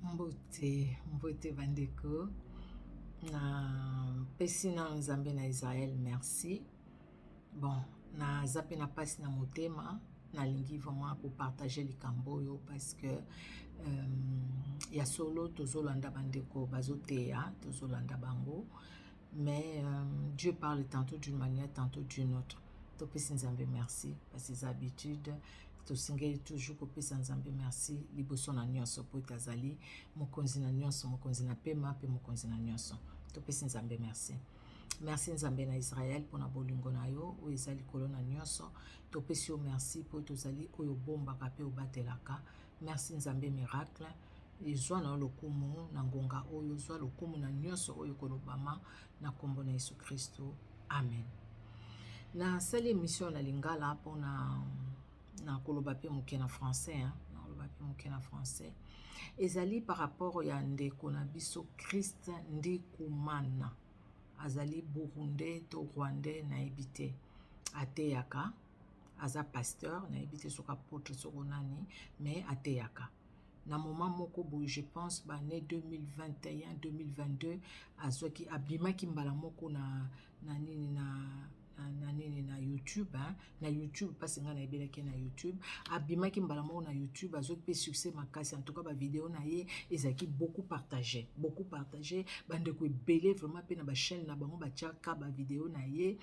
Mbote bandeko na pesi na nzambe na Israël merci. Bon, na zape na pasi na motema nalingi vraiment pour partager likambo yo parce que ya solo tozolanda bandeko bazoteya tozolanda bango mais Dieu parle tantôt d'une manière tantôt d'une autre. Topesi nzambe merci parce que habitude tosengeli toujours kopesa nzambe merci liboso na nyonso po tazali mokonzi na nyonso mokonzi na pema pe mokonzi na nyonso. Topesi nzambe merci. Merci nzambe na Israël pour na bolingo na yo oyo eza likolo na nyonso. Topesi yo merci po tozali oyo bombaka pe obatelaka. Merci nzambe miracle ezwa na lokumu na ngonga oyo zwa lokumu na nyonso oyo kolobama na kombo na Yesu Kristo. Amen. Na sali émission na lingala po na koloba pe moke na français na koloba pe moke na français ezali par rapport ya ndeko na biso Christ Ndikumana azali burundais to rwandais na ebite ateyaka aza pasteur na ebite soka apôtre soko nani mais ateyaka na moment moko boye je pense ba né 2021 2022 azwaki abimaki mbala moko na nini na YouTube na YouTube parce nga na ebelaki na YouTube abimaki mbala moko na YouTube azwaki pe succès makasi en tout cas ba vidéo na ye ezaki beaucoup partagé bandeko ebele vraiment pe na ba chaîne na bango batiaka ba vidéo na ye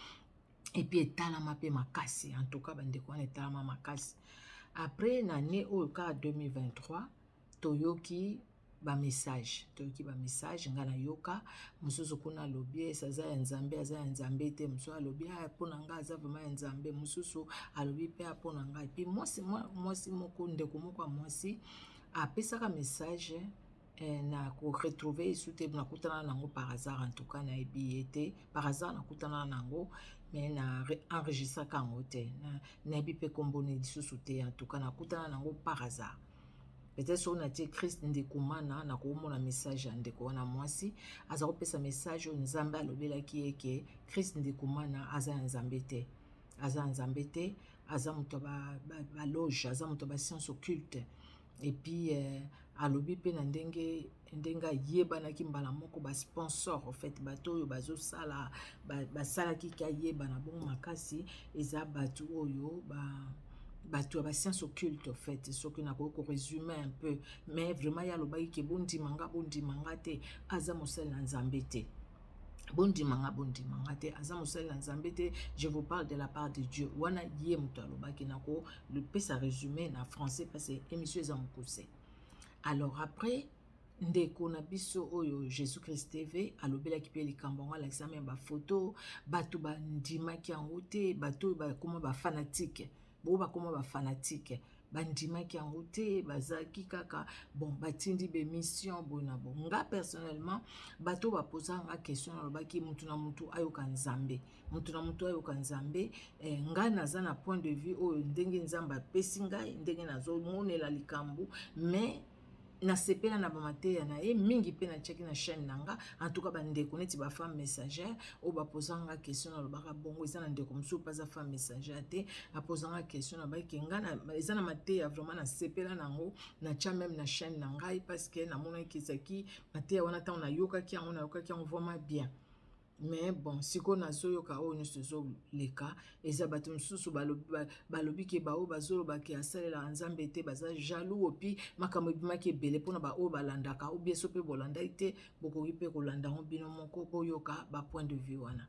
et puis etalama pe makasi en tout cas bandeko wana etalama makasi après na année oyo ka 2023 toyoki ba message nga na yoka mususu kuna lobi aza ya nzambe te mususu alobi pona nga aza vraiment ya nzambe mususu alobi pe pona nga puis mwasi moko ndeko moko mwasi apesaka message na ko retrouver sute na kutana nango par hasard en tout cas na ebiyete par hasard na kutana nango mais na enregistra kango te na ebi pe kombone lisusu te en tout cas na kutana nango par hasard. Peut-être sur na tie Christ Ndikumana na komona message ya ndeko wana mwasi aza kopesa message o nzambe alobelaki eke Christ Ndikumana aza nzambe te aza moto ba loge aza moto ba science occulte et puis alobi pe na ndenge yebanaki mbala moko ba sponsor en fait bato oyo bazosala basalaki ka yebana bongo makasi eza bato oyo bato ba science occulte en fait ce que na ko résumer un peu mais vraiment ya lobaki ke bondimanga te aza mosali na nzambe te bondimanga te aza mosali na nzambe te. Je vous parle de la part de Dieu wana ye moto alobaki na ko le pesa résumé na français parce que émission eza mokuse. Alors après ndeko na biso oyo Jésus Christ TV alobelaki pe likambo nga lakisa me ba photo bato bandimaki yango te bato bakoma ba fanatique bakoma ba fanatique bandimaki yango te bazaki kaka bon batindi be mission bona bon nga personnellement bato bapozanga question alobaki mutu na mutu ayoka nzambe nga naza na point de vue oyo ndenge nzambe apesi ngai ndenge nazomonela likambo mais na sepela na bamateya na ye mingi pe na tiaki na chaîne nanga en tout cas bandeko neti ba femme messagère o bapozanga question na lobaka bongo eza na ndeko mosusu pas femme messagère te apozanga question na baki nga na eza na mateya vraiment na sepela nango na tia même na chaîne na ngai parce que na mona kisaki mateya wana ta on a yokaki yango vraiment bien. Mais bon siko nazoyoka oyo nyonso ezoleka eza bato mosusu balobi ke bao bazolobaki asalela nzambe te baza jaloux opi makambo ebimaki ebele mpona baoyo balandaka obie so mpe bolandaki te bokoki mpe kolandango bino moko boyoka ba point de vue wana.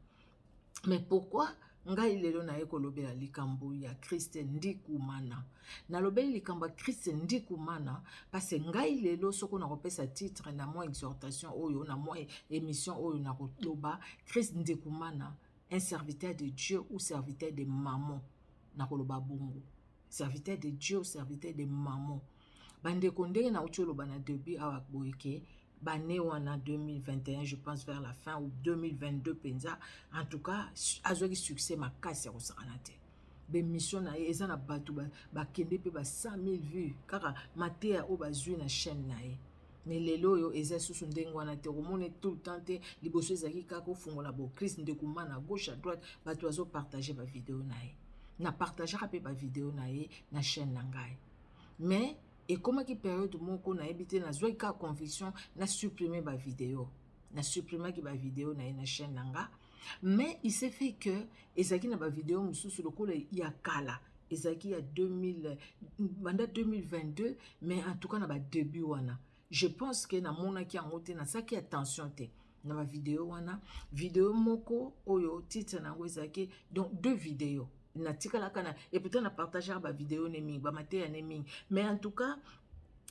Mais pourquoi ngai lelo na ye kolobela likambo ya Christ Ndikumana nalobeli likambo ya Christ Ndikumana parce ngai lelo soko na kopesa titre na moi exhortation oyo na moi émission oyo na koloba Christ Ndikumana un serviteur de Dieu ou serviteur de maman na koloba bongo serviteur de Dieu ou serviteur de maman bandeko ndenge na uti oloba na début awa boyeke bané wana 2021 je pense vers la fin ou 2022 penza en tout cas azwaki succès makasi ya kosakana te bemission na ye eza na bato bakende pe ba 100,000 vues kaka mateya oyo bazwi na chaîne na ye mais lelo oyo eza susu ndenge wana te komone tout le temps te liboso ezalaki kaka kofungola bo Christ Ndikumana gauche à droite bato bazopartage ba vidéo na ye na partageaka pe ba vidéo na ye na chaîne na ngai mais et comment qui période moko na habité na zoi ka conviction na supprimer ba vidéo na supprimer ki ba vidéo na chaîne nanga. Mais il s'est fait que ezaki na ba vidéo mususu lokola ya kala ezaki ya 2022, mais en tout cas na ba début wana je pense que na mona ki yango te na saki attention te na ba vidéo wana vidéo moko oyo titre nango ezaki donc 2 vidéos na tikala kana et peut-être na partager ba vidéo ne mingi ba mateya ne mingi, mais en tout cas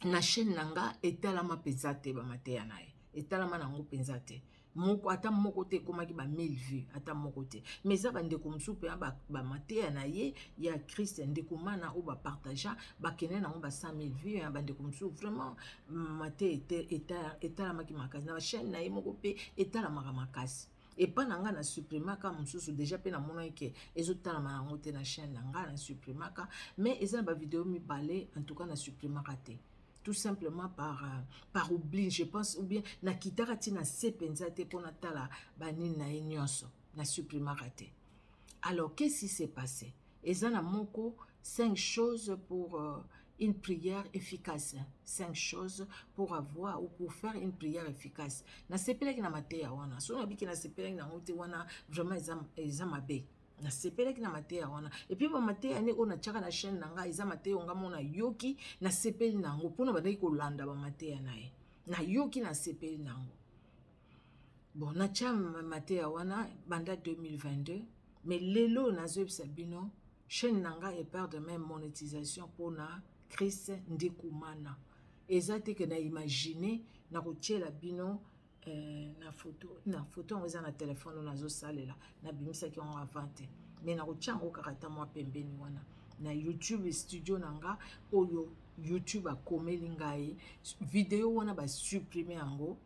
na chaîne nanga etalama penza te ba mateya na ye etalama nango penza te moko ata moko te ekomaki ba 1000 vues ata moko te, mais eza bandeko mosusu mpe ba mateya na ye ya Christ ndeko mana oyo bapartagea bakende nango ba 100 000 vues bandeko mosusu vraiment mate etalamaki makasi na bachaîne na ye moko mpe etalamaka makasi. Et pas nanga na supprimaka mosusu déjà pe na mona ke ezotalama nango te na chaîne nanga na supprimaka, mais eza na ba vidéo mibale en tout cas na supprimaka te tout simplement par oubli je pense, ou bien na kitaka ti na se penza te pona tala banini na ye nyonso na supprimaka te. Alors qu'est-ce qui s'est passé? Eza na moko 5 choses pour une prière efficace. 5 choses pour avoir ou pour faire une prière efficace. Na sepelaki na mateya wana. So na biki na sepelaki na ngote wana vraiment eza mabe. Na sepelaki na mateya wana. Et puis ba mateya ne ona tchaka na chaîne nanga eza mateya onga mona yoki na sepeli nango pona bandaki kolanda ba mateya na ye. Na yoki na sepeli nango. Bon na tcha mateya wana banda 2022, mais lelo nazo bino chaîne nanga e perd de même monétisation pour na Christ Ndikumana. Eza te que na imaginer na kotiela bino na photo on eza na téléphone nazo salela na bimisa ki on avante, mais na kotia ngo kakata mwa pembeni wana na YouTube studio nanga oyo YouTube akomeli ngai vidéo wana ba supprimer yango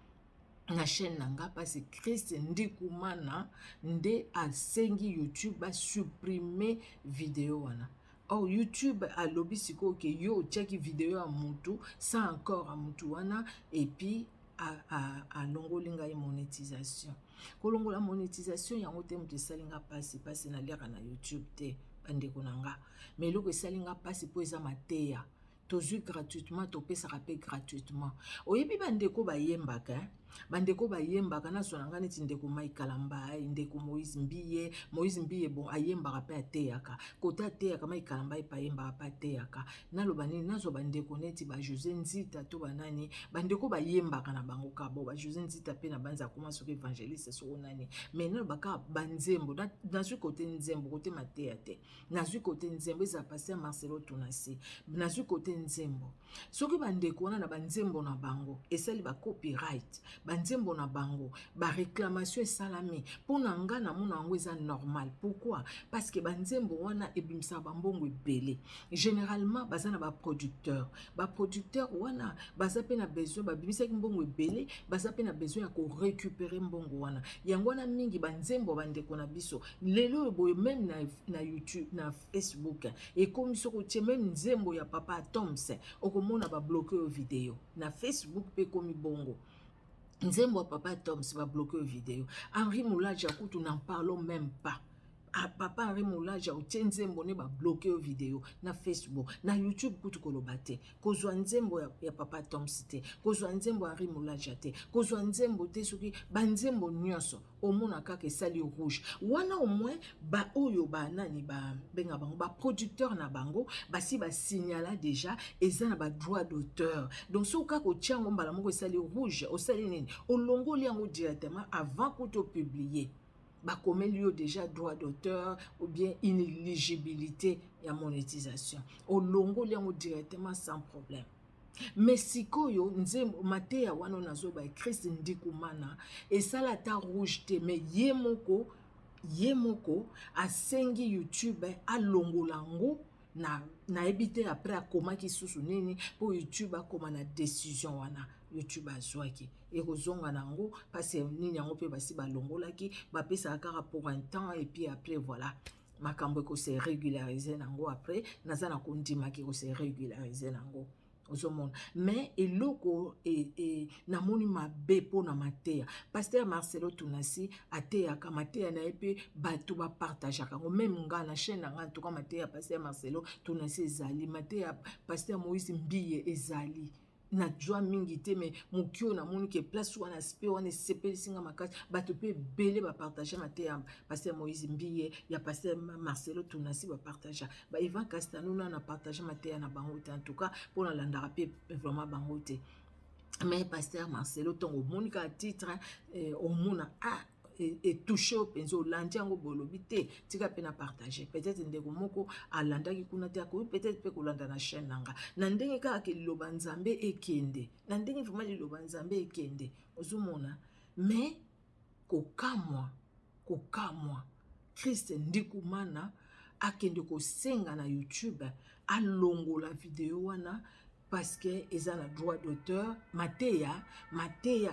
na chaîne nanga parce que Christ Ndikumana nde asengi YouTube ba supprimer vidéo wana. Or YouTube alobi siko ke yo check vidéo ya mutu sans encore a mutu wana et puis a longoli ngai monétisation. Kolongola monétisation yango te mutu salinga pasi na leka na YouTube te bandeko nanga. Mais loko salinga pasi po eza mateya. Tozui gratuitement topesaka pe gratuitement. Oyebi bandeko bayembaka bandeko bayembaka na zonanga neti ndeko Mai Kalamba ndeko Moïse Mbiye bon ayembaka pe ateyaka kota ateyaka Mai Kalamba pa yembaka pa ateyaka naloba nini nazo bandeko neti ba José Nzita to banani bandeko bayembaka na bango kabo ba José Nzita pe na banza koma soki évangéliste so nani, mais naloba ka banzembo nazui côté nzembo côté mateya te nazui côté nzembo eza pasteur Marcelo Tunasi nazui côté nzembo soki bandeko wana na banzembo na bango esali ba copyright banzembo na bango ba réclamation esalami pona nga na mona yango eza normal. Pourquoi? Parce que banzembo wana ebimisa bambongo ebele généralement baza na ba producteur wana baza pe na besoin babimisaki mbongo ebele baza pe na besoin ya ko récupérer mbongo wana yango wana mingi banzembo bandeko na biso lelo boye même na YouTube na Facebook ekomi soko tie même nzembo ya Papa Toms okomona ba bloquer vidéo na Facebook pe komi bongo nzembo ya Papa Toms va bloquer vidéo. Henri Moulaja kutu n'en parlons même pas. Papa Henri Moulaja utie nzembo ne ba bloquer vidéo na Facebook na YouTube kutu kolobate kozwa nzembo ya Papa Toms te kozwa nzembo Henri Moulaja te kozwa nzembo te soki banzembo nyonso omona kaka esali rouge wana au moins ba oyo ba nani ba benga bango ba producteur na bango basi ba signala déjà eza na ba droit d'auteur, donc so kaka otiango mbala moko esali rouge osali nini olongoli yango directement avant kuto publier bakomeli yo déjà droit d'auteur ou bien inéligibilité ya monétisation olongoli yango directement sans problème. Mais sikoyo nzembo mateya wana nazo ba Christ Ndikumana esala ta rouge te, mais ye moko asengi YouTube alongola ngo na ebite après akomaki susu nini po YouTube akoma na décision wana YouTube azwaki ekozonga nango parce nini yango pe basi balongolaki bapesa kaka pour un temps et puis après voilà makambo ko se régulariser nango après naza na kondima ki ko se régulariser nango ozomona mais eloko namoni mabe mpona mateya paster Marcelo Tunasi ateyaka mateya na ye mpe bato bapartageaka yango meme nga na chaîne na nga ntoka mateya paster Marcelo Tunasi ezali mateya paster Moïse Mbiye ezali na joie mingi te me moki oyo namoni ke place wana spe wana esepelisi nga makasi bato mpe ebele bapartage mateya paster Moïse Mbiye ya paster Marcelo Tunasi bapartage ba Ivan Castanuna na partage mateya na bango te en tout cas mpo nalandaka mpe vraiment bango te mais paster Marcelo ntongo omoni kaka titre omona etouche o mpenza olandi yango bolobi te tika mpe na partage peut-être ndeko moko alandaki kuna te akoki peut-être mpe kolanda na chaîne na nga na ndenge kaka liloba nzambe ekende na ndenge vraiment liloba nzambe ekende ozomona mais kokamwa Christ ndikumana akende kosenga na YouTube alongola video wana parce que eza na droit d'auteur mateya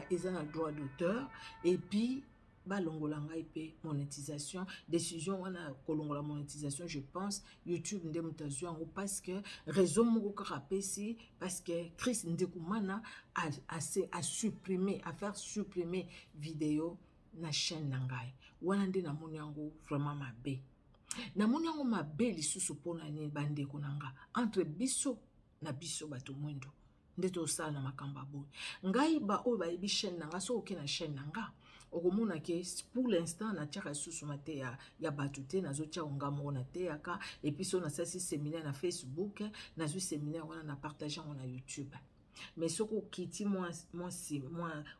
eza na droit d'auteur et puis balongola ngai pe monétisation décision wana kolongola monétisation je pense YouTube nde mutazwa yango parce que raison moko kaka pesi parce que Chris Ndikumana a supprimer a faire supprimer vidéo na chaîne na ngai wana nde namoni yango vraiment mabe namoni yango mabe lisusu mpona nini bandeko na nga entre biso na biso bato mwindo nde tosala na makambo ya boye ngai oyo bayebi chaîne na nga so oke na chaîne na nga okomona ke pour l'instant natiaka lisusu mateya ya bato te nazotia nga moko nateyaka epuis so nasalisi séminaire na Facebook nazwi séminaire wana na partage yango na YouTube mais soki okiti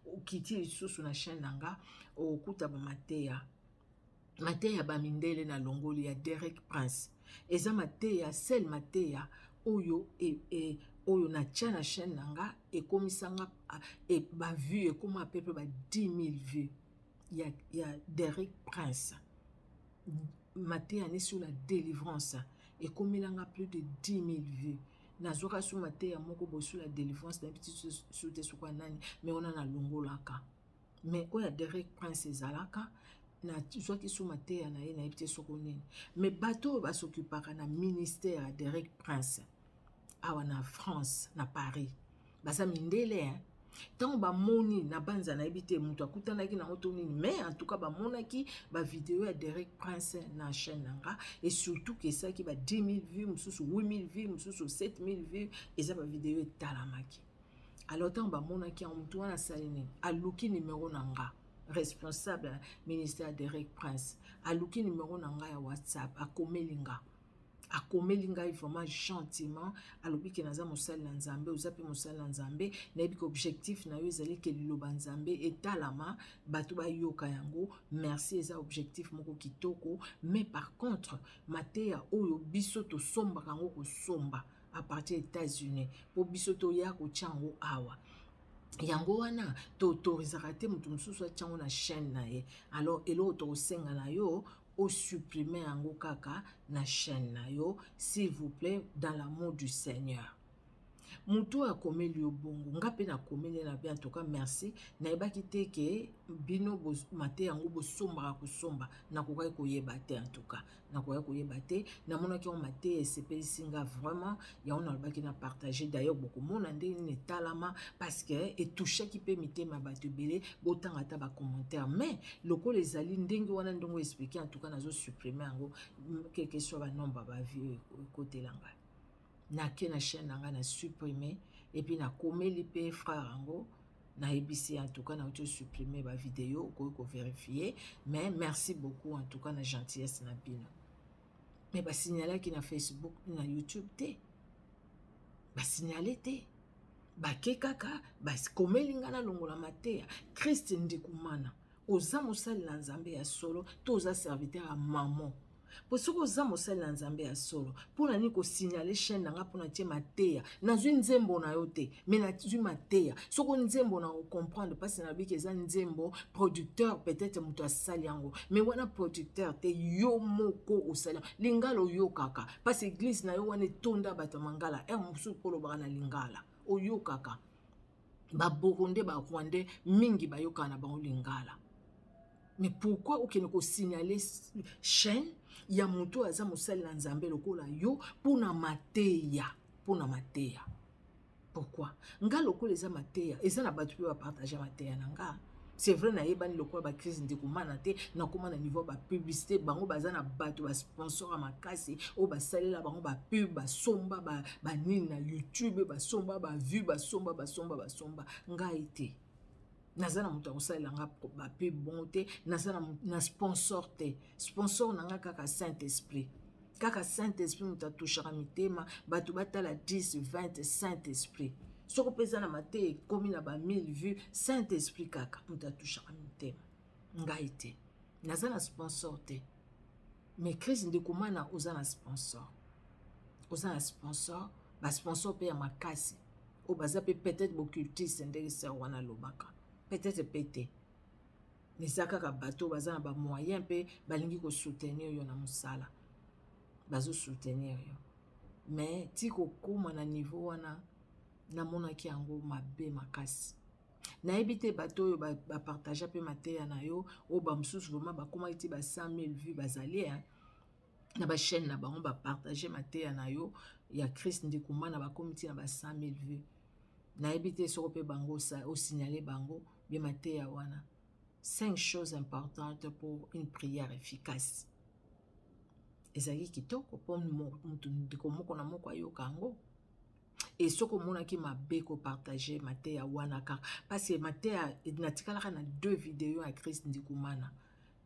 okiti lisusu na chaîne na nga okuta bamateya mateya bamindele na longoli ya Derek Prince eza mateya sel mateya oyo oyo natia na chaîne na nga ekomisanga bavue ekoma pepe ba 10 000 vues ya Derek Prince mateya ne sur la délivrance ekomelanga plus de 10 000 vues nazwaka su mateya moko bo sur la délivrance na petit sur te sukwa nani mais on a longolaka mais oya Derek Prince ezalaka na zwaki su mateya na ye na yebite soko nini mais bato oyo basokipaka na ministère ya Derek Prince awa na France na Paris baza mindele ntango bamoni na banza na yebi te moto akutanaki nango to nini mais en tout cas bamonaki bavideo ya Derek Prince na chaîne nanga et surtout ke esaki ba 10 000 vues mosusu 8 000 vues mosusu 7 000 vues eza bavideo etalamaki alors ntango bamonaki yango moto wana asali nini aluki numero na nga responsable ministère Derek Prince aluki numero na nga ya WhatsApp akomeli nga akomeli ngai vraiment gentiment alobi ke naza mosali na nzambe oza pe mosali na nzambe nayebi ke objectif na yo ezali ke liloba nzambe etalama bato bayoka yango merci eza objectif moko kitoko mais par contre mateya oyo biso tosombaka yango kosomba à partir des États-Unis po biso toya kotia yango awa yango wana toautorisaka te moto mosusu atia yango na chaîne na ye alors eloko tokosenga na yo supprimer yango kaka na chaîne na yo s'il vous plaît dans l'amour du Seigneur mutu akomeli yo bongo nga pe nakomeli na bien en tout cas merci nayebaki te ke bino mate yango bosombaka kosomba nakokaki koyeba te en tout cas nakokaki koyeba te namonaki yango mate esepelisi nga vraiment yango nalobaki na partager d'ailleurs bokomona ndenge nini etalama parce que etouchaki mpe mitema bato ebele botanga ata bacommentaire mais lokola ezali ndenge wana ndongo expliqué en tout cas nazosupprime yango quelque soit banombre bavie ekotela ngai nake na chaîne nanga na supprimer et puis nakomeli pe frère yango na ebisi en tout cas na auto supprimer ba vidéo ko vérifier mais merci beaucoup en tout cas na gentillesse na bino mais ba signaler ki na Facebook na YouTube te ba signaler te ba kekaka ba komeli nga na longola mateya Christ Ndikumana oza mosali na nzambe ya solo to oza serviteur ya maman po soki oza mosali na nzambe ya solo mpona nini kosignale chaîne nanga mpona tie mateya nazwi nzembo na yo te me nazwi mateya soko nzembo na ocomprendre mpasi nabiki eza nzembo producteur peut-être moto asali yango me wana producteur te yo moko osali yango lingala oyokaka mpasi église na yo wana etonda bato ya mangala ere mosusu mpo olobaka na lingala oyokaka baburundais barwandais mingi bayokaka na bango lingala. Mais pourquoi okene ko signaler chaîne ya moto aza mosali na nzambe lokola yo pona mateya Pourquoi? Nga lokola eza mateya, eza na bato pe ba partager mateya na nga. C'est vrai na yebani lokola ba crise ndekomana te na koma na niveau ba publicité bango baza na bato ba sponsor makasi o ba salela bango ba pub ba somba ba nini na YouTube ba somba ba vue ba somba nga ite. Naza na moto akosalela nga ba pub bon te, naza na sponsor te. Sponsor na nga kaka Saint-Esprit. Kaka Saint-Esprit moto atushaka mitema, bato batala 10, 20 Saint-Esprit. Soko pesa na mate komi na ba 1000 vues, Saint-Esprit kaka moto atushaka mitema. Ngai te. Naza na sponsor te. Mais Christ ndekomana oza na sponsor. Oza na sponsor, ba sponsor pe ya makasi. O baza pe peut-être boccultiste ndenge sa wana lobaka. Peut-être pété. Neza kaka bato baza na ba moyen pe balingi ko soutenir yo na musala. Bazo soutenir yo. Mais tiko kuma na niveau wana na mona ki yango mabe makasi. Na ebite bato yo ba partager pe mateya na yo o ba msusu vraiment ba koma iti ba 100,000 vues bazali na ba chaîne na bango ba partager mateya na yo ya Christ ndekomana ba komiti na ba 100,000 vues. Na ebite soko pe bango ça au signaler bango bi mateya wana. 5 choses importantes pour une prière efficace. Ezali kitoko po mutu ndeko moko na moko ayoka yango. Et soko mona ki mabe ko partager mateya wana kaka. Parce que mateya natikalaka na 2 vidéos à Christ ndikumana.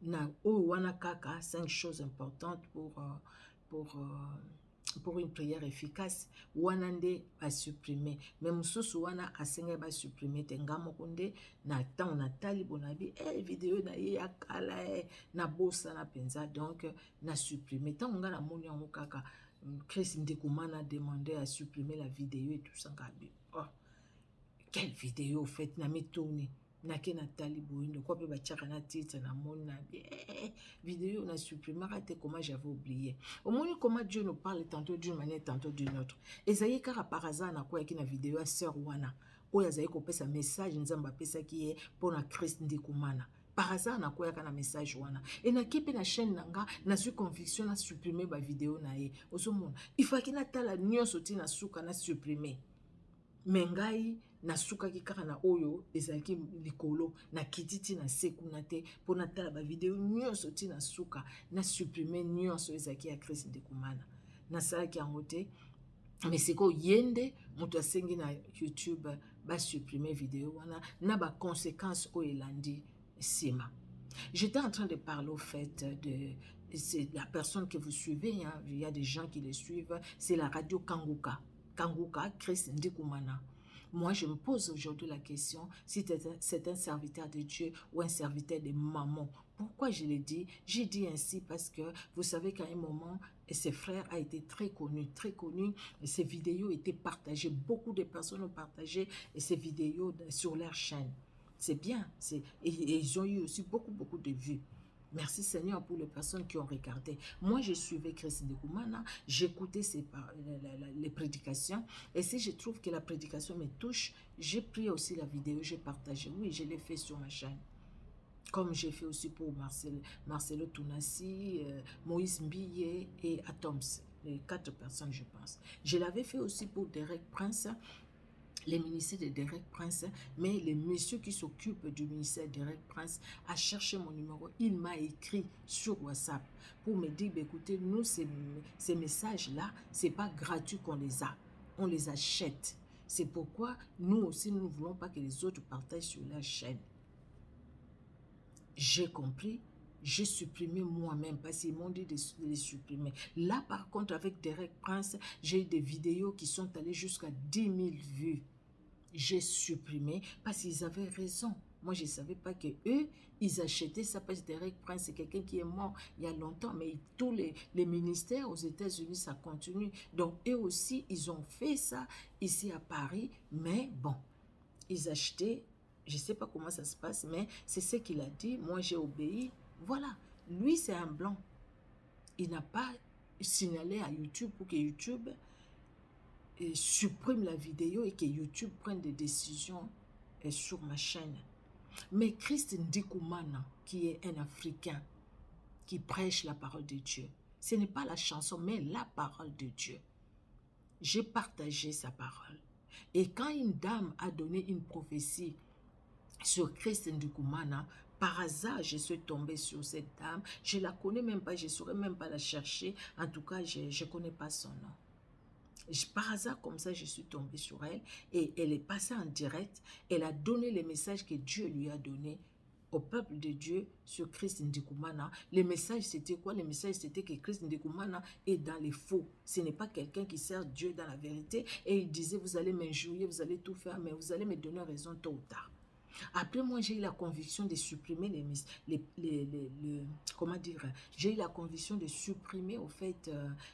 Na o wana kaka 5 choses importantes pour une prière efficace. Wana nde a supprimer. Mais mususu wana asenga ba supprimer te nga moko nde na temps na tali bonabi vidéo na ye ya kala na bosa na penza donc na supprimer. Tant nga na moni yango kaka Christ Ndekomana a demandé à supprimer la vidéo et tout ça. Oh, quelle vidéo au fait na tourné na ke na taliboindo quoi pe ba tchaka na titre na mona vidéo na supprimé raté comment j'avais oublié. Au moins comment Dieu nous parle tantôt d'une manière tantôt d'une autre. Ezayi kara par hasard na quoi ki na vidéo à sœur wana. Oya zayi ko pesa message nzamba pesa ki e pour na Christ Ndekomana. Par hasard na koyaka na message wana et na kipe na chaîne nanga na su conviction na supprimer ba vidéo na ye osomona il faut que na tala nyonso ti na suka na supprimer mais ngai na suka ki kaka na oyo ezalaki likolo na kititi na sekuna te pour na tala ba vidéo nyonso ti na suka na supprimer nyonso ezalaki ya Christ Ndekomana na sala ki yango te. Mais c'est ko yende moto asengi na YouTube ba supprimer vidéo wana na ba conséquences o elandi Sima. J'étais en train de parler au fait de c'est la personne que vous suivez, hein, il y a des gens qui les suivent, c'est la radio Kanguka. Kanguka, Christ Ndekomana. Moi, je me pose aujourd'hui la question si c'est un serviteur de Dieu ou un serviteur de maman. Pourquoi je l'ai dit? J'ai dit ainsi parce que vous savez qu'à un moment, ses frères a été très connu, et ses vidéos étaient partagées. Beaucoup de personnes ont partagé ces vidéos sur leur chaîne. C'est bien. Et ils ont eu aussi beaucoup de vues. Merci Seigneur pour les personnes qui ont regardé. Moi, je suivais Christ Ndekomana, j'écoutais les prédications. Et si je trouve que la prédication me touche, j'ai pris aussi la vidéo, j'ai partagé. Oui, je l'ai fait sur ma chaîne. Comme j'ai fait aussi pour Marcelo Tounassi, Moïse Mbiye et Atoms. Les 4 personnes, je pense. Je l'avais fait aussi pour Derek Prince, les ministères de Derek Prince, mais le monsieur qui s'occupe du ministère de Derek Prince a cherché mon numéro. Il m'a écrit sur WhatsApp pour me dire, écoutez, nous, ces messages-là, c'est pas gratuit qu'on les a. On les achète. C'est pourquoi nous aussi, nous ne voulons pas que les autres partagent sur la chaîne. J'ai compris. J'ai supprimé moi-même parce qu'ils m'ont dit de les supprimer. Là, par contre, avec Derek Prince, j'ai eu des vidéos qui sont allées jusqu'à 10 000 vues. J'ai supprimé parce qu'ils avaient raison. Moi, je ne savais pas que eux, ils achetaient ça parce que Derek Prince, c'est quelqu'un qui est mort il y a longtemps, mais tous les ministères aux États-Unis, ça continue. Donc, eux aussi, ils ont fait ça ici à Paris, mais bon, ils achetaient, je ne sais pas comment ça se passe, mais c'est ce qu'il a dit. Moi, j'ai obéi. Voilà. Lui, c'est un blanc. Il n'a pas signalé à YouTube pour que YouTube supprime la vidéo et que YouTube prenne des décisions sur ma chaîne. Mais Christ Ndekomana, qui est un Africain, qui prêche la parole de Dieu, ce n'est pas la chanson, mais la parole de Dieu. J'ai partagé sa parole. Et quand une dame a donné une prophétie sur Christ Ndikumana, par hasard, je suis tombée sur cette dame. Je ne la connais même pas, je ne saurais même pas la chercher. En tout cas, je ne connais pas son nom. Par hasard, comme ça, je suis tombée sur elle et elle est passée en direct. Elle a donné les messages que Dieu lui a donnés au peuple de Dieu sur Christ Ndikumana. Les messages, c'était quoi? Les messages, c'était que Christ Ndikumana est dans les faux. Ce n'est pas quelqu'un qui sert Dieu dans la vérité. Et il disait, vous allez m'injurier, vous allez tout faire, mais vous allez me donner raison tôt ou tard. Après, moi, j'ai eu la conviction de supprimer comment dire, j'ai eu la conviction de supprimer, au fait,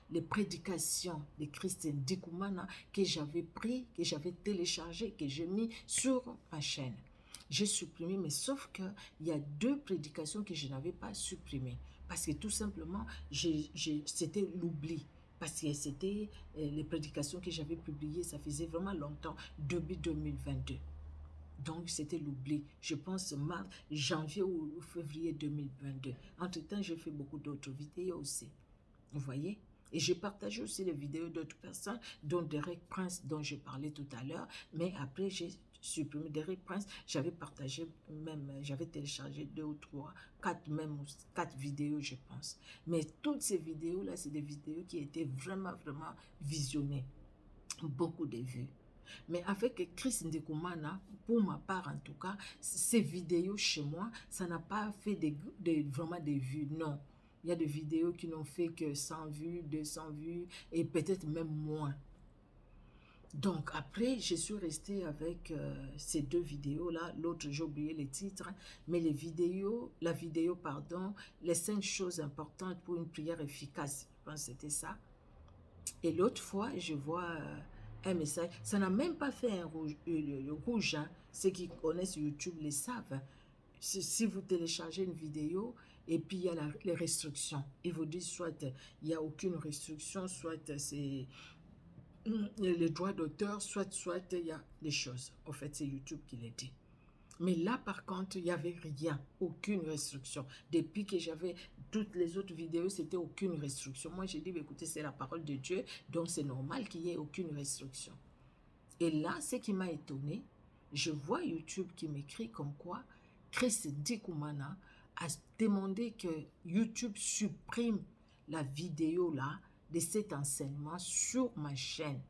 les prédications de Christ Ndikumana que j'avais pris, que j'avais téléchargé, que j'ai mis sur ma chaîne. J'ai supprimé, mais sauf qu'il y a 2 prédications que je n'avais pas supprimées. Parce que tout simplement, c'était l'oubli. Parce que c'était les prédications que j'avais publiées, ça faisait vraiment longtemps, début 2022. Donc, c'était l'oubli. Je pense janvier ou février 2022. Entre-temps, j'ai fait beaucoup d'autres vidéos aussi. Vous voyez? Et j'ai partagé aussi les vidéos d'autres personnes, dont Derek Prince, dont je parlais tout à l'heure. Mais après, j'ai supprimé Derek Prince. J'avais partagé même, j'avais téléchargé 2 ou 3, 4 même, 4 vidéos, je pense. Mais toutes ces vidéos-là, c'est des vidéos qui étaient vraiment, vraiment visionnées. Beaucoup de vues. Mais avec Christ Ndikumana, pour ma part en tout cas, ces vidéos chez moi, ça n'a pas fait vraiment des vues, non. Il y a des vidéos qui n'ont fait que 100 vues, 200 vues et peut-être même moins. Donc après, je suis restée avec ces 2 vidéos-là. L'autre, j'ai oublié les titres, mais la vidéo, pardon, les 5 choses importantes pour une prière efficace. Je pense que c'était ça. Et l'autre fois, je vois un message. Ça n'a même pas fait un rouge. Le rouge, hein. Ceux qui connaissent YouTube le savent. Si vous téléchargez une vidéo et puis il y a les restrictions, ils vous disent soit il n'y a aucune restriction, soit c'est les droits d'auteur, soit il y a des choses. En fait, c'est YouTube qui les dit. Mais là, par contre, il n'y avait rien, aucune restriction. Depuis que j'avais toutes les autres vidéos, c'était aucune restriction. Moi, j'ai dit, écoutez, c'est la parole de Dieu, donc c'est normal qu'il n'y ait aucune restriction. Et là, ce qui m'a étonné, je vois YouTube qui m'écrit comme quoi Christ Ndikumana a demandé que YouTube supprime la vidéo là de cet enseignement sur ma chaîne.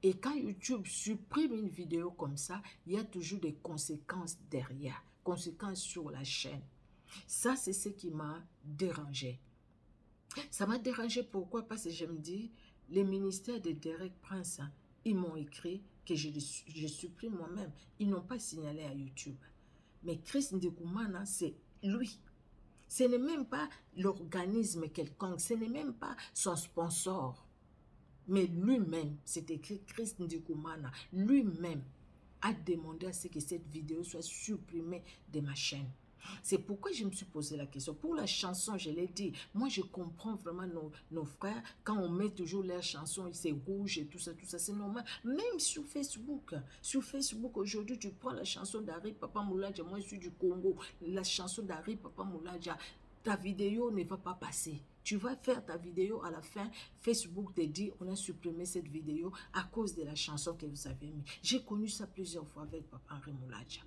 Et quand YouTube supprime une vidéo comme ça, il y a toujours des conséquences derrière, conséquences sur la chaîne. Ça, c'est ce qui m'a dérangé. Ça m'a dérangé pourquoi? Parce que je me dis, les ministères de Derek Prince, hein, ils m'ont écrit que je supprime moi-même. Ils n'ont pas signalé à YouTube. Mais Christ Ndikumana, c'est lui. Ce n'est même pas l'organisme quelconque, ce n'est même pas son sponsor. Mais lui-même, c'est écrit Christ Ndikumana, lui-même a demandé à ce que cette vidéo soit supprimée de ma chaîne. C'est pourquoi je me suis posé la question. Pour la chanson, je l'ai dit, moi je comprends vraiment nos frères, quand on met toujours leurs chansons, c'est rouge et tout ça, c'est normal. Même sur Facebook aujourd'hui, tu prends la chanson d'Harry Papa Moulaja, moi je suis du Congo, la chanson d'Harry Papa Moulaja, ta vidéo ne va pas passer. Tu vas faire ta vidéo à la fin, Facebook te dit, on a supprimé cette vidéo à cause de la chanson que vous avez mis. J'ai connu ça plusieurs fois avec Papa Henri Moulaja.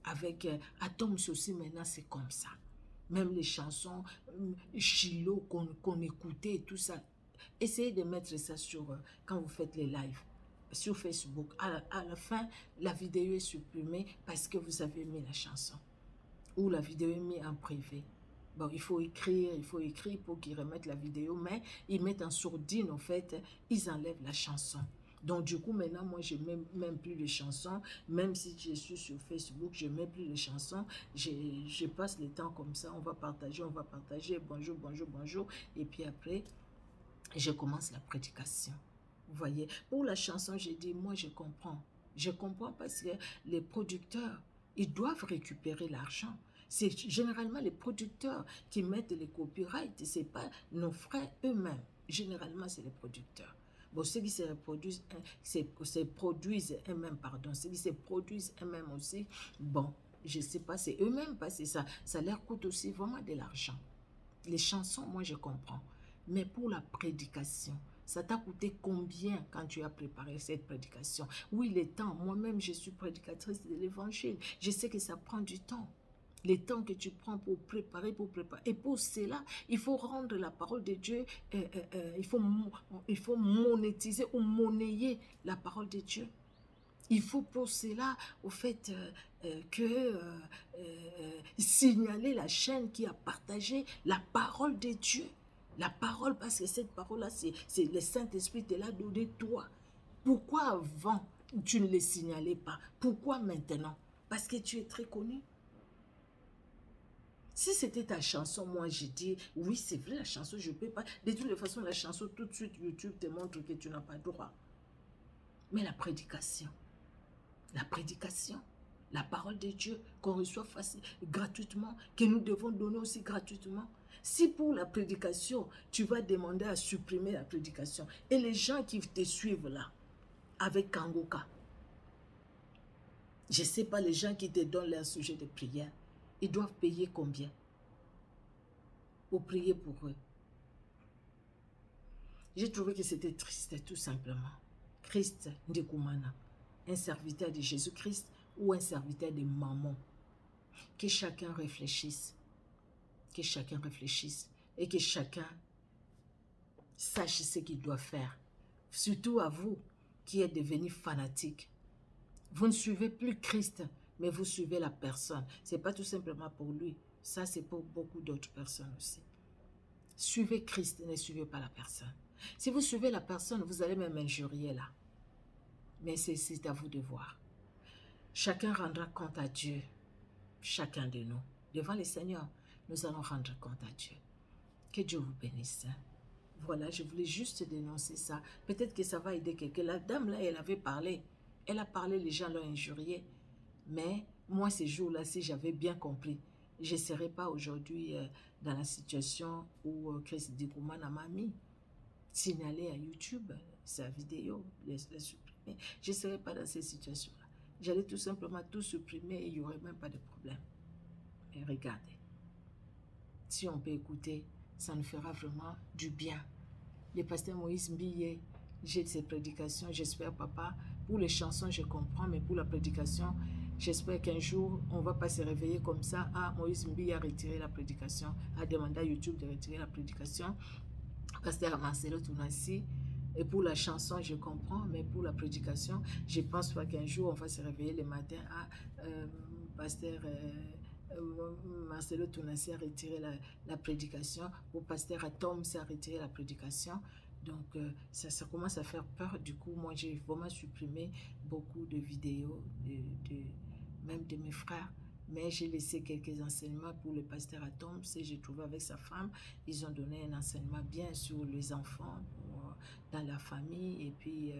Avec Atom aussi, maintenant, c'est comme ça. Même les chansons Chilo qu'on écoutait et tout ça. Essayez de mettre ça sur, quand vous faites les lives, sur Facebook. À la fin, la vidéo est supprimée parce que vous avez mis la chanson. Ou la vidéo est mise en privé. Bon, il faut écrire pour qu'ils remettent la vidéo, mais ils mettent en sourdine, en fait, ils enlèvent la chanson. Donc, du coup, maintenant, moi, je ne mets même plus les chansons. Même si je suis sur Facebook, je ne mets plus les chansons. Je passe le temps comme ça, on va partager, bonjour, bonjour, bonjour. Et puis après, je commence la prédication. Vous voyez, pour la chanson, j'ai dit, moi, je comprends. Je comprends parce que les producteurs, ils doivent récupérer l'argent. C'est généralement les producteurs qui mettent les copyrights, ce n'est pas nos frères eux-mêmes. Généralement, c'est les producteurs. Bon, ceux qui se produisent eux-mêmes, pardon, ceux qui se produisent eux-mêmes aussi, bon, je ne sais pas, c'est eux-mêmes parce que ça leur coûte aussi vraiment de l'argent. Les chansons, moi, je comprends. Mais pour la prédication, Ça t'a coûté combien quand tu as préparé cette prédication? Oui, le temps. Moi-même, je suis prédicatrice de l'évangile. Je sais que ça prend du temps. Le temps que tu prends pour préparer. Et pour cela, il faut rendre la parole de Dieu, il faut monétiser ou monnayer la parole de Dieu. Il faut pour cela, au fait, signaler la chaîne qui a partagé la parole de Dieu. La parole, parce que cette parole-là, c'est le Saint-Esprit te l'a donné toi. Pourquoi avant, tu ne le signalais pas? Pourquoi maintenant? Parce que tu es très connu. Si c'était ta chanson, moi je dis, oui c'est vrai la chanson, je ne peux pas. De toutes les façons, la chanson, tout de suite, YouTube te montre que tu n'as pas droit. Mais la prédication, la parole de Dieu qu'on reçoit gratuitement, que nous devons donner aussi gratuitement. Si pour la prédication, tu vas demander à supprimer la prédication, et les gens qui te suivent là, avec Kangoka, je ne sais pas, les gens qui te donnent leur sujet de prière, ils doivent payer combien pour prier pour eux? J'ai trouvé que c'était triste, tout simplement. Christ Ndekoumana, un serviteur de Jésus-Christ ou un serviteur de Maman. Que chacun réfléchisse. Que chacun réfléchisse. Et que chacun sache ce qu'il doit faire. Surtout à vous qui êtes devenus fanatiques. Vous ne suivez plus Christ, mais vous suivez la personne. Ce n'est pas tout simplement pour lui. Ça, c'est pour beaucoup d'autres personnes aussi. Suivez Christ, ne suivez pas la personne. Si vous suivez la personne, vous allez même injurier là. Mais c'est à vous de voir. Chacun rendra compte à Dieu. Chacun de nous. Devant le Seigneur, nous allons rendre compte à Dieu. Que Dieu vous bénisse. Voilà, je voulais juste dénoncer ça. Peut-être que ça va aider quelqu'un. La dame là, elle avait parlé. Elle a parlé, les gens l'ont injurié. Mais moi, ces jours-là, si j'avais bien compris, je ne serais pas aujourd'hui dans la situation où Christ Ndekoumana m'a mis. Signaler à YouTube sa vidéo, les supprimer. Je ne serais pas dans cette situation-là. J'allais tout simplement tout supprimer et il n'y aurait même pas de problème. Mais regardez, si on peut écouter, ça nous fera vraiment du bien. Le pasteur Moïse Mbiye, j'ai ses prédications, j'espère, papa. Pour les chansons, je comprends, mais pour la prédication, j'espère qu'un jour, on ne va pas se réveiller comme ça. Ah, Moïse Mbiye a retiré la prédication, a demandé à YouTube de retirer la prédication. Pasteur Marcelo Tounassi, et pour la chanson, je comprends, mais pour la prédication, je ne pense pas qu'un jour, on va se réveiller le matin. Ah, pasteur Marcelo Tounassi a retiré la prédication, ou pasteur Atom a retiré la prédication. Donc, ça commence à faire peur. Du coup, moi, j'ai vraiment supprimé beaucoup de vidéos, même de mes frères. Mais j'ai laissé quelques enseignements pour le pasteur Atom. J'ai trouvé avec sa femme, ils ont donné un enseignement bien sur les enfants, dans la famille. Et puis,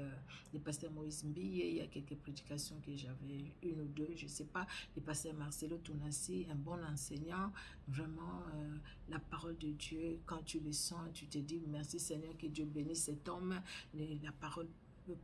le pasteur Moïse Mbiye, il y a quelques prédications que j'avais, une ou deux, je ne sais pas. Le pasteur Marcelo Tounassi, un bon enseignant. Vraiment, la parole de Dieu, quand tu le sens, tu te dis, merci Seigneur, que Dieu bénisse cet homme. La parole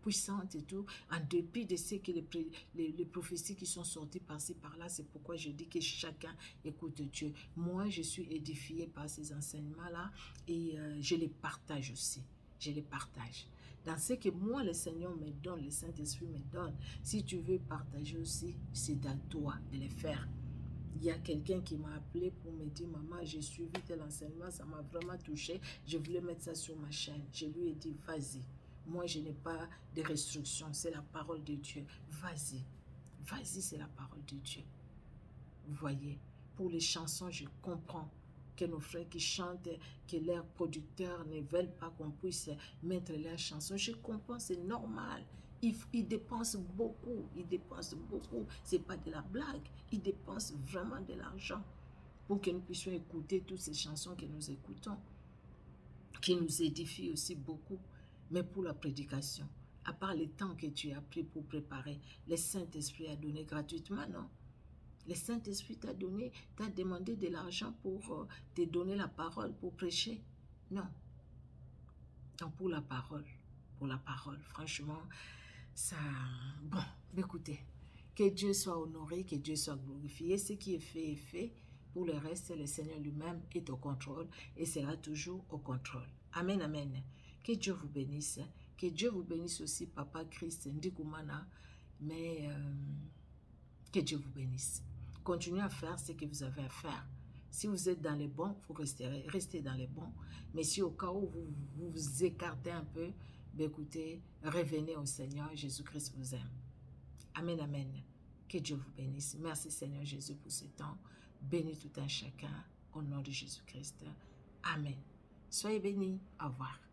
puissante et tout, en dépit de ce que les prophéties qui sont sorties par-ci par-là. C'est pourquoi je dis que chacun écoute Dieu. Moi, je suis édifiée par ces enseignements-là et je les partage aussi. Je les partage. Dans ce que moi, le Seigneur me donne, le Saint-Esprit me donne, si tu veux partager aussi, c'est à toi de le faire. Il y a quelqu'un qui m'a appelé pour me dire, maman, j'ai suivi tel enseignement, ça m'a vraiment touché, je voulais mettre ça sur ma chaîne. Je lui ai dit, vas-y. Moi, je n'ai pas de restrictions. C'est la parole de Dieu. Vas-y. Vas-y, c'est la parole de Dieu. Vous voyez, pour les chansons, je comprends que nos frères qui chantent, que leurs producteurs ne veulent pas qu'on puisse mettre leurs chansons. Je comprends, c'est normal. Ils dépensent beaucoup. Ils dépensent beaucoup. Ce n'est pas de la blague. Ils dépensent vraiment de l'argent pour que nous puissions écouter toutes ces chansons que nous écoutons, qui nous édifient aussi beaucoup. Mais pour la prédication, à part le temps que tu as pris pour préparer, le Saint-Esprit a donné gratuitement, non? Le Saint-Esprit t'a demandé de l'argent pour te donner la parole, pour prêcher? Non. Donc pour la parole, franchement, ça... Bon, écoutez, que Dieu soit honoré, que Dieu soit glorifié. Ce qui est fait est fait. Pour le reste, le Seigneur lui-même est au contrôle et sera toujours au contrôle. Amen, amen. Que Dieu vous bénisse. Que Dieu vous bénisse aussi, Papa Christ Ndikumana. Mais que Dieu vous bénisse. Continuez à faire ce que vous avez à faire. Si vous êtes dans les bons, vous restez dans les bons. Mais si au cas où vous vous écartez un peu, ben écoutez, revenez au Seigneur. Jésus-Christ vous aime. Amen, amen. Que Dieu vous bénisse. Merci Seigneur Jésus pour ce temps. Bénis tout un chacun au nom de Jésus-Christ. Amen. Soyez bénis. Au revoir.